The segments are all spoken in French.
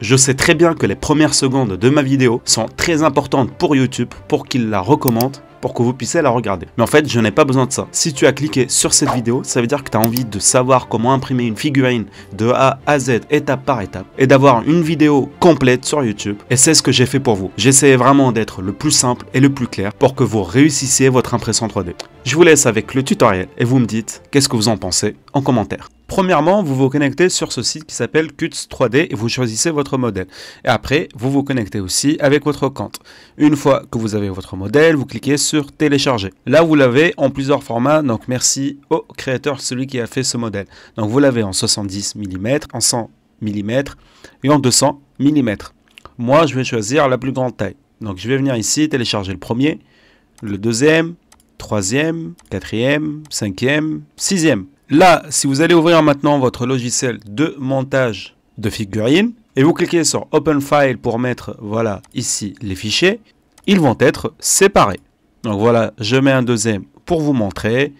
Je sais très bien que les premières secondes de ma vidéo sont très importantes pour YouTube, pour qu'il la recommande, pour que vous puissiez la regarder. Mais en fait, je n'ai pas besoin de ça. Si tu as cliqué sur cette vidéo, ça veut dire que tu as envie de savoir comment imprimer une figurine de A à Z, étape par étape, et d'avoir une vidéo complète sur YouTube. Et c'est ce que j'ai fait pour vous. J'essayais vraiment d'être le plus simple et le plus clair pour que vous réussissiez votre impression 3D. Je vous laisse avec le tutoriel et vous me dites qu'est-ce que vous en pensez en commentaire. Premièrement, vous vous connectez sur ce site qui s'appelle Qts 3D et vous choisissez votre modèle. Et après, vous vous connectez aussi avec votre compte. Une fois que vous avez votre modèle, vous cliquez sur télécharger. Là, vous l'avez en plusieurs formats, donc merci au créateur, celui qui a fait ce modèle. Donc vous l'avez en 70 mm, en 100 mm et en 200 mm. Moi, je vais choisir la plus grande taille. Donc je vais venir ici, télécharger le premier, le deuxième, troisième, quatrième, cinquième, sixième. Là, si vous allez ouvrir maintenant votre logiciel de montage de figurines et vous cliquez sur Open File pour mettre, voilà, ici les fichiers, ils vont être séparés. Donc voilà, je mets un deuxième pour vous montrer,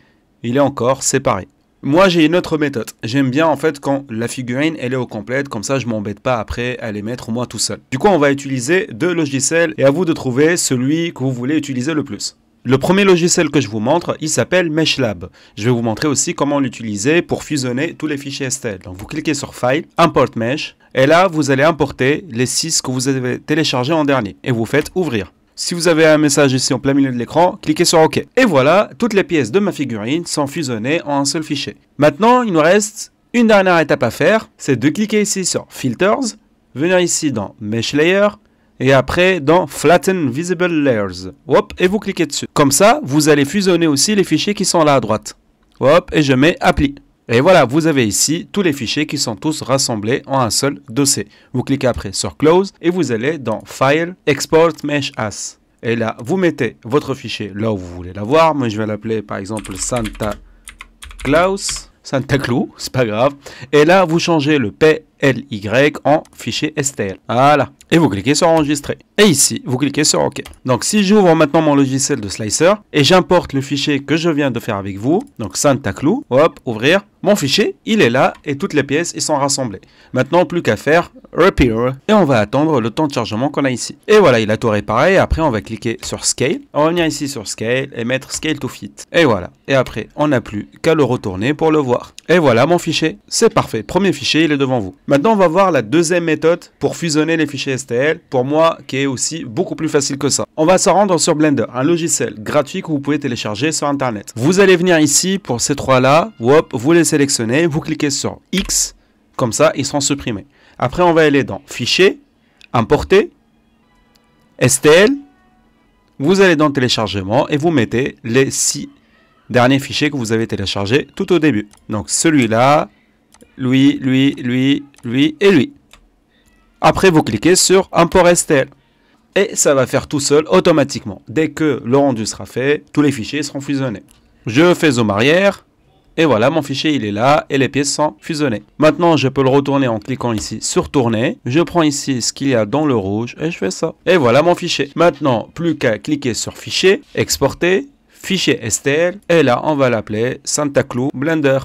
il est encore séparé. Moi, j'ai une autre méthode. J'aime bien en fait quand la figurine elle est au complète, comme ça je m'embête pas après à les mettre moi tout seul. Du coup, on va utiliser deux logiciels et à vous de trouver celui que vous voulez utiliser le plus. Le premier logiciel que je vous montre, il s'appelle Meshlab. Je vais vous montrer aussi comment l'utiliser pour fusionner tous les fichiers STL. Donc vous cliquez sur File, Import Mesh, et là vous allez importer les 6 que vous avez téléchargés en dernier, et vous faites ouvrir. Si vous avez un message ici en plein milieu de l'écran, cliquez sur OK. Et voilà, toutes les pièces de ma figurine sont fusionnées en un seul fichier. Maintenant, il nous reste une dernière étape à faire, c'est de cliquer ici sur Filters, venir ici dans Mesh Layer, et après dans Flatten Visible Layers. Hop, et vous cliquez dessus. Comme ça, vous allez fusionner aussi les fichiers qui sont là à droite. Hop, et je mets Apply. Et voilà, vous avez ici tous les fichiers qui sont tous rassemblés en un seul dossier. Vous cliquez après sur Close et vous allez dans File, Export Mesh As. Et là, vous mettez votre fichier là où vous voulez l'avoir. Moi, je vais l'appeler par exemple Santa Claus. Santa Claus, c'est pas grave. Et là, vous changez le PLY en fichier STL. Voilà. Et vous cliquez sur enregistrer. Et ici, vous cliquez sur OK. Donc, si j'ouvre maintenant mon logiciel de slicer et j'importe le fichier que je viens de faire avec vous, donc Santa Claus, hop, ouvrir. Mon fichier, il est là et toutes les pièces, ils sont rassemblées. Maintenant, plus qu'à faire, Repair. Et on va attendre le temps de chargement qu'on a ici. Et voilà, il a tout réparé. Après, on va cliquer sur Scale. On va venir ici sur Scale et mettre Scale to Fit. Et voilà. Et après, on n'a plus qu'à le retourner pour le voir. Et voilà mon fichier. C'est parfait. Premier fichier, il est devant vous. Maintenant, on va voir la deuxième méthode pour fusionner les fichiers STL. Pour moi, qui est aussi beaucoup plus facile que ça. On va se rendre sur Blender, un logiciel gratuit que vous pouvez télécharger sur Internet. Vous allez venir ici pour ces trois-là. Hop, vous les sélectionnez. Vous cliquez sur X. Comme ça, ils seront supprimés. Après, on va aller dans Fichier, Importer, STL. Vous allez dans Téléchargement et vous mettez les 6 derniers fichiers que vous avez téléchargés tout au début. Donc celui-là, lui et lui. Après, vous cliquez sur Import STL. Et ça va faire tout seul automatiquement. Dès que le rendu sera fait, tous les fichiers seront fusionnés. Je fais zoom arrière. Et voilà, mon fichier, il est là et les pièces sont fusionnées. Maintenant, je peux le retourner en cliquant ici sur Tourner. Je prends ici ce qu'il y a dans le rouge et je fais ça. Et voilà mon fichier. Maintenant, plus qu'à cliquer sur Fichier, Exporter, Fichier STL. Et là, on va l'appeler Santa Claus Blender.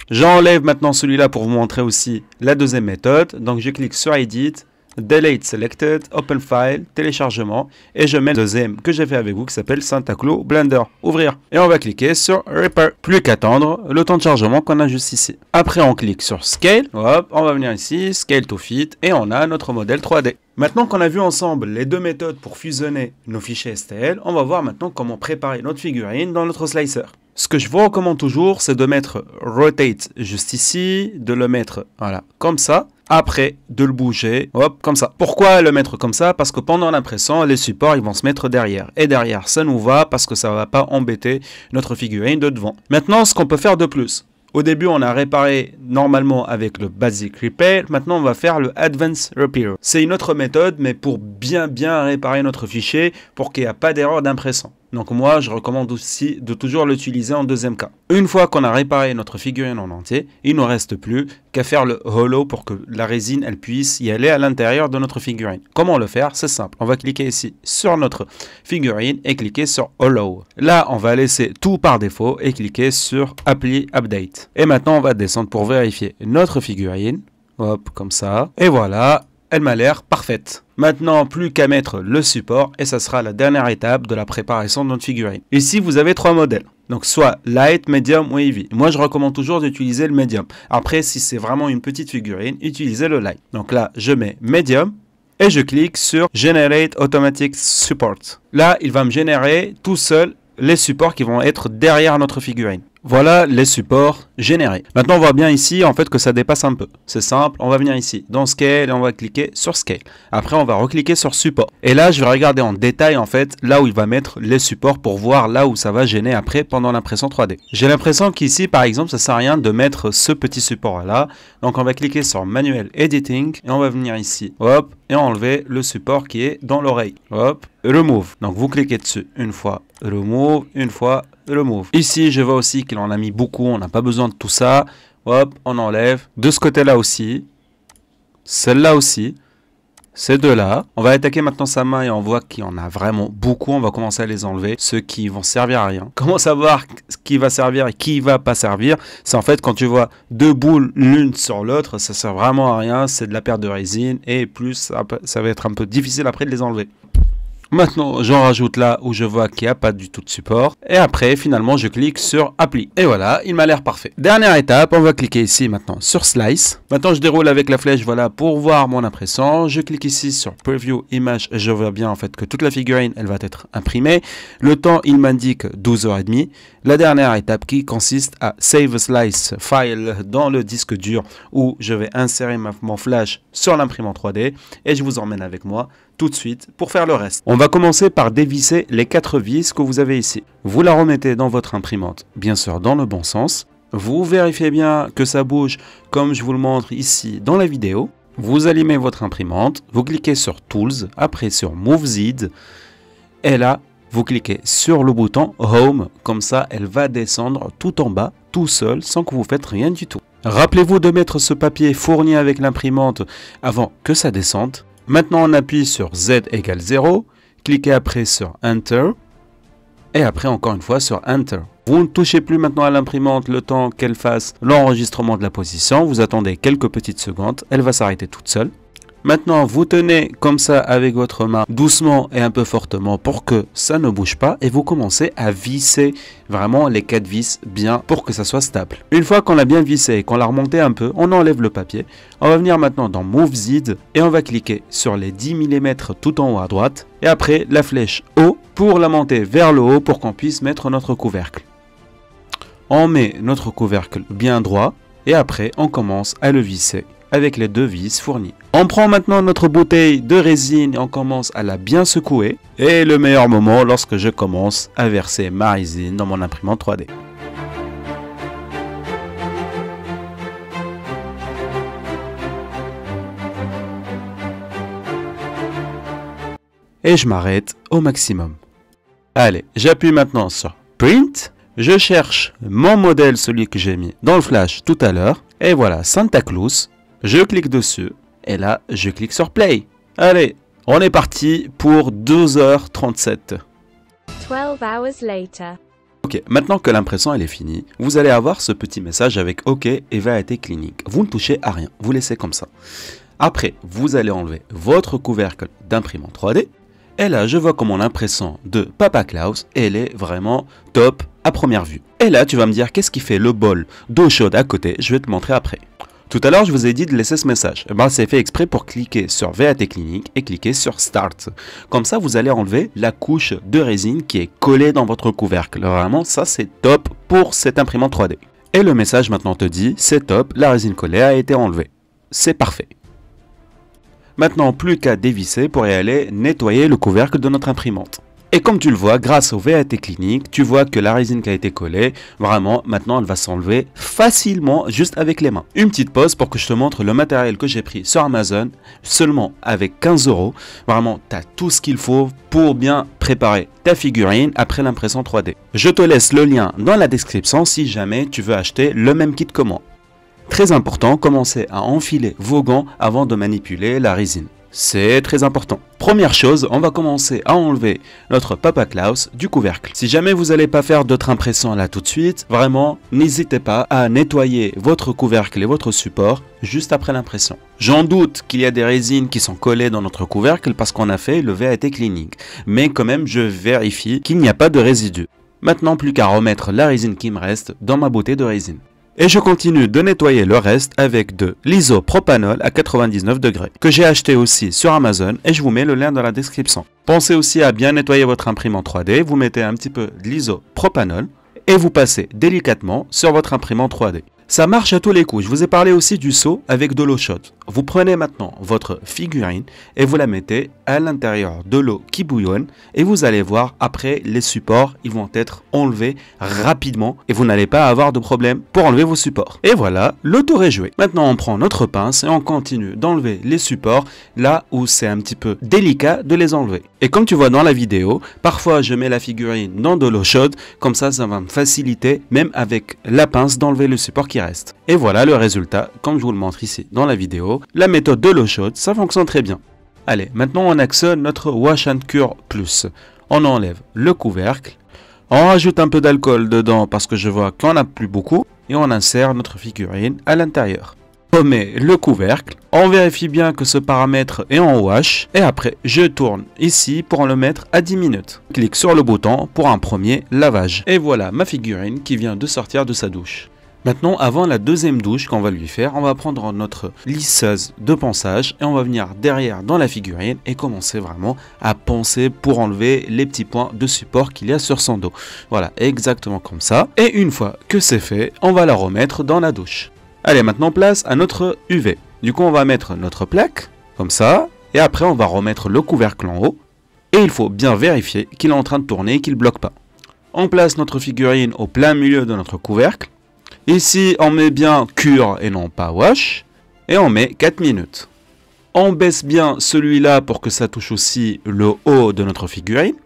J'enlève maintenant celui-là pour vous montrer aussi la deuxième méthode. Donc, je clique sur Edit, Delete Selected, Open File, Téléchargement. Et je mets le deuxième que j'ai fait avec vous qui s'appelle Santa Claus Blender. Ouvrir. Et on va cliquer sur Repair. Plus qu'attendre le temps de chargement qu'on a juste ici. Après, on clique sur Scale. Hop, on va venir ici, Scale to Fit. Et on a notre modèle 3D. Maintenant qu'on a vu ensemble les deux méthodes pour fusionner nos fichiers STL, on va voir maintenant comment préparer notre figurine dans notre slicer. Ce que je vous recommande toujours, c'est de mettre Rotate juste ici, de le mettre voilà, comme ça. Après, de le bouger, hop, comme ça. Pourquoi le mettre comme ça? Parce que pendant l'impression, les supports, ils vont se mettre derrière. Et derrière, ça nous va parce que ça ne va pas embêter notre figurine de devant. Maintenant, ce qu'on peut faire de plus. Au début, on a réparé normalement avec le Basic Repair. Maintenant, on va faire le Advanced Repair. C'est une autre méthode, mais pour bien réparer notre fichier, pour qu'il n'y ait pas d'erreur d'impression. Donc moi, je recommande aussi de toujours l'utiliser en deuxième cas. Une fois qu'on a réparé notre figurine en entier, il ne nous reste plus qu'à faire le hollow pour que la résine elle puisse y aller à l'intérieur de notre figurine. Comment le faire? C'est simple. On va cliquer ici sur notre figurine et cliquer sur hollow. Là, on va laisser tout par défaut et cliquer sur Apply Update. Et maintenant, on va descendre pour vérifier notre figurine. Hop, comme ça. Et voilà. elle m'a l'air parfaite. Maintenant, plus qu'à mettre le support et ça sera la dernière étape de la préparation de notre figurine. Ici, vous avez 3 modèles. Donc soit light, medium ou heavy. Moi, je recommande toujours d'utiliser le medium. Après, si c'est vraiment une petite figurine, utilisez le light. Donc là, je mets medium et je clique sur Generate Automatic Support. Là, il va me générer tout seul les supports qui vont être derrière notre figurine. Voilà les supports générés. Maintenant, on voit bien ici en fait que ça dépasse un peu. C'est simple, on va venir ici dans Scale et on va cliquer sur Scale. Après, on va recliquer sur Support. Et là, je vais regarder en détail en fait là où il va mettre les supports pour voir là où ça va gêner après pendant l'impression 3D. J'ai l'impression qu'ici, par exemple, ça sert à rien de mettre ce petit support là. Donc, on va cliquer sur Manuel Editing et on va venir ici. Hop, et enlever le support qui est dans l'oreille. Hop, Remove. Donc, vous cliquez dessus une fois, Remove, une fois, Remove. Ici, je vois aussi qu'il en a mis beaucoup. On n'a pas besoin de tout ça. Hop, on enlève. De ce côté-là aussi. Celle-là aussi. Ces deux-là. On va attaquer maintenant sa main et on voit qu'il y en a vraiment beaucoup. On va commencer à les enlever. Ceux qui vont servir à rien. Comment savoir ce qui va servir et qui va pas servir? C'est en fait quand tu vois deux boules l'une sur l'autre, ça sert vraiment à rien. C'est de la perte de résine et plus ça va être un peu difficile après de les enlever. Maintenant, j'en rajoute là où je vois qu'il n'y a pas du tout de support. Et après, finalement, je clique sur Apply. Et voilà, il m'a l'air parfait. Dernière étape, on va cliquer ici maintenant sur Slice. Maintenant, je déroule avec la flèche, voilà, pour voir mon impression. Je clique ici sur Preview Image. Je vois bien en fait que toute la figurine, elle va être imprimée. Le temps, il m'indique 12h30. La dernière étape qui consiste à Save a Slice File dans le disque dur où je vais insérer mon flash sur l'imprimante 3D. Et je vous emmène avec moi tout de suite pour faire le reste. On va commencer par dévisser les 4 vis que vous avez ici. Vous la remettez dans votre imprimante, bien sûr dans le bon sens. Vous vérifiez bien que ça bouge comme je vous le montre ici dans la vidéo. Vous allumez votre imprimante, vous cliquez sur Tools, après sur Move Z, et là, vous cliquez sur le bouton Home, comme ça elle va descendre tout en bas, tout seul, sans que vous faites rien du tout. Rappelez-vous de mettre ce papier fourni avec l'imprimante avant que ça descende. Maintenant, on appuie sur Z égale 0, cliquez après sur Enter, et après encore une fois sur Enter. Vous ne touchez plus maintenant à l'imprimante le temps qu'elle fasse l'enregistrement de la position, vous attendez quelques petites secondes, elle va s'arrêter toute seule. Maintenant, vous tenez comme ça avec votre main doucement et un peu fortement pour que ça ne bouge pas et vous commencez à visser vraiment les 4 vis bien pour que ça soit stable. Une fois qu'on l'a bien vissé et qu'on l'a remonté un peu, on enlève le papier. On va venir maintenant dans Move Z et on va cliquer sur les 10 mm tout en haut à droite et après la flèche haut pour la monter vers le haut pour qu'on puisse mettre notre couvercle. On met notre couvercle bien droit et après on commence à le visser avec les 2 vis fournies. On prend maintenant notre bouteille de résine et on commence à la bien secouer. Et le meilleur moment lorsque je commence à verser ma résine dans mon imprimante 3D. Et je m'arrête au maximum. Allez, j'appuie maintenant sur Print. Je cherche mon modèle, celui que j'ai mis dans le flash tout à l'heure. Et voilà, Santa Claus. Je clique dessus et là, je clique sur Play. Allez, on est parti pour 12h37. 12 hours later. Ok, maintenant que l'impression elle est finie, vous allez avoir ce petit message avec OK et VAT Clinic. Vous ne touchez à rien, vous laissez comme ça. Après, vous allez enlever votre couvercle d'imprimante 3D. Et là, je vois que mon impression de Papa Klaus, elle est vraiment top à première vue. Et là, tu vas me dire qu'est-ce qui fait le bol d'eau chaude à côté, je vais te montrer après. Tout à l'heure, je vous ai dit de laisser ce message. C'est fait exprès pour cliquer sur VAT Clinic et cliquer sur Start. Comme ça, vous allez enlever la couche de résine qui est collée dans votre couvercle. Vraiment, ça c'est top pour cette imprimante 3D. Et le message maintenant te dit, c'est top, la résine collée a été enlevée. C'est parfait. Maintenant, plus qu'à dévisser pour y aller nettoyer le couvercle de notre imprimante. Et comme tu le vois, grâce au VAT Clinic, tu vois que la résine qui a été collée, vraiment, maintenant, elle va s'enlever facilement juste avec les mains. Une petite pause pour que je te montre le matériel que j'ai pris sur Amazon, seulement avec 15 €. Vraiment, tu as tout ce qu'il faut pour bien préparer ta figurine après l'impression 3D. Je te laisse le lien dans la description si jamais tu veux acheter le même kit que moi. Très important, commencez à enfiler vos gants avant de manipuler la résine. C'est très important. Première chose, on va commencer à enlever notre Papa Klaus du couvercle. Si jamais vous n'allez pas faire d'autres impressions là tout de suite, vraiment, n'hésitez pas à nettoyer votre couvercle et votre support juste après l'impression. J'en doute qu'il y a des résines qui sont collées dans notre couvercle parce qu'on a fait le VAT cleaning. Mais quand même, je vérifie qu'il n'y a pas de résidus. Maintenant, plus qu'à remettre la résine qui me reste dans ma bouteille de résine. Et je continue de nettoyer le reste avec de l'isopropanol à 99 degrés, que j'ai acheté aussi sur Amazon et je vous mets le lien dans la description. Pensez aussi à bien nettoyer votre imprimante 3D, vous mettez un petit peu de l'isopropanol et vous passez délicatement sur votre imprimante 3D. Ça marche à tous les coups. Je vous ai parlé aussi du seau avec de l'eau chaude. Vous prenez maintenant votre figurine et vous la mettez à l'intérieur de l'eau qui bouillonne et vous allez voir après les supports, ils vont être enlevés rapidement et vous n'allez pas avoir de problème pour enlever vos supports. Et voilà, le tour est joué. Maintenant, on prend notre pince et on continue d'enlever les supports là où c'est un petit peu délicat de les enlever. Et comme tu vois dans la vidéo, parfois je mets la figurine dans de l'eau chaude, comme ça va me faciliter même avec la pince d'enlever le support qui reste. Et voilà le résultat, comme je vous le montre ici dans la vidéo. La méthode de l'eau chaude, ça fonctionne très bien. Allez, maintenant on actionne notre Wash and Cure Plus. On enlève le couvercle, on rajoute un peu d'alcool dedans parce que je vois qu'on n'a plus beaucoup et on insère notre figurine à l'intérieur. On met le couvercle, on vérifie bien que ce paramètre est en wash et après je tourne ici pour le mettre à 10 minutes. Clique sur le bouton pour un premier lavage. Et voilà ma figurine qui vient de sortir de sa douche. Maintenant, avant la deuxième douche qu'on va lui faire, on va prendre notre lisseuse de ponçage et on va venir derrière dans la figurine et commencer vraiment à poncer pour enlever les petits points de support qu'il y a sur son dos. Voilà, exactement comme ça. Et une fois que c'est fait, on va la remettre dans la douche. Allez, maintenant place à notre UV. Du coup, on va mettre notre plaque, comme ça, et après on va remettre le couvercle en haut. Et il faut bien vérifier qu'il est en train de tourner et qu'il ne bloque pas. On place notre figurine au plein milieu de notre couvercle. Ici, on met bien cure et non pas wash. Et on met 4 minutes. On baisse bien celui-là pour que ça touche aussi le haut de notre figurine.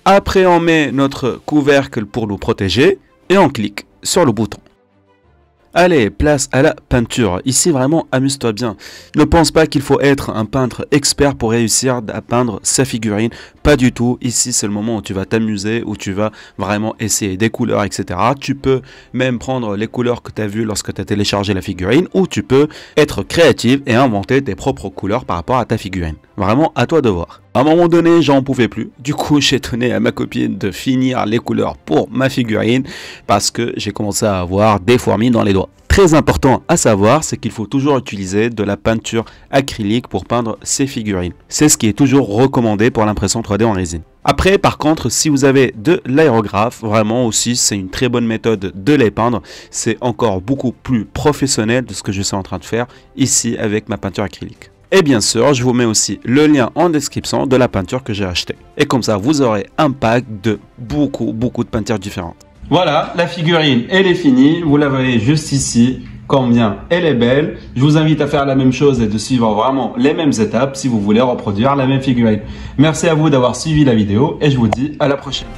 Après, on met notre couvercle pour nous protéger. Et on clique sur le bouton. Allez, place à la peinture. Ici, vraiment, amuse-toi bien. Ne pense pas qu'il faut être un peintre expert pour réussir à peindre sa figurine. Pas du tout. Ici, c'est le moment où tu vas t'amuser, où tu vas vraiment essayer des couleurs, etc. Tu peux même prendre les couleurs que tu as vues lorsque tu as téléchargé la figurine, ou tu peux être créatif et inventer tes propres couleurs par rapport à ta figurine. Vraiment, à toi de voir. À un moment donné, j'en pouvais plus. Du coup, j'ai donné à ma copine de finir les couleurs pour ma figurine parce que j'ai commencé à avoir des fourmis dans les doigts. Très important à savoir, c'est qu'il faut toujours utiliser de la peinture acrylique pour peindre ses figurines. C'est ce qui est toujours recommandé pour l'impression 3D en résine. Après, par contre, si vous avez de l'aérographe, vraiment aussi, c'est une très bonne méthode de les peindre. C'est encore beaucoup plus professionnel de ce que je suis en train de faire ici avec ma peinture acrylique. Et bien sûr, je vous mets aussi le lien en description de la peinture que j'ai achetée. Et comme ça, vous aurez un pack de beaucoup de peintures différentes. Voilà, la figurine, elle est finie. Vous la voyez juste ici, combien elle est belle. Je vous invite à faire la même chose et de suivre vraiment les mêmes étapes si vous voulez reproduire la même figurine. Merci à vous d'avoir suivi la vidéo et je vous dis à la prochaine.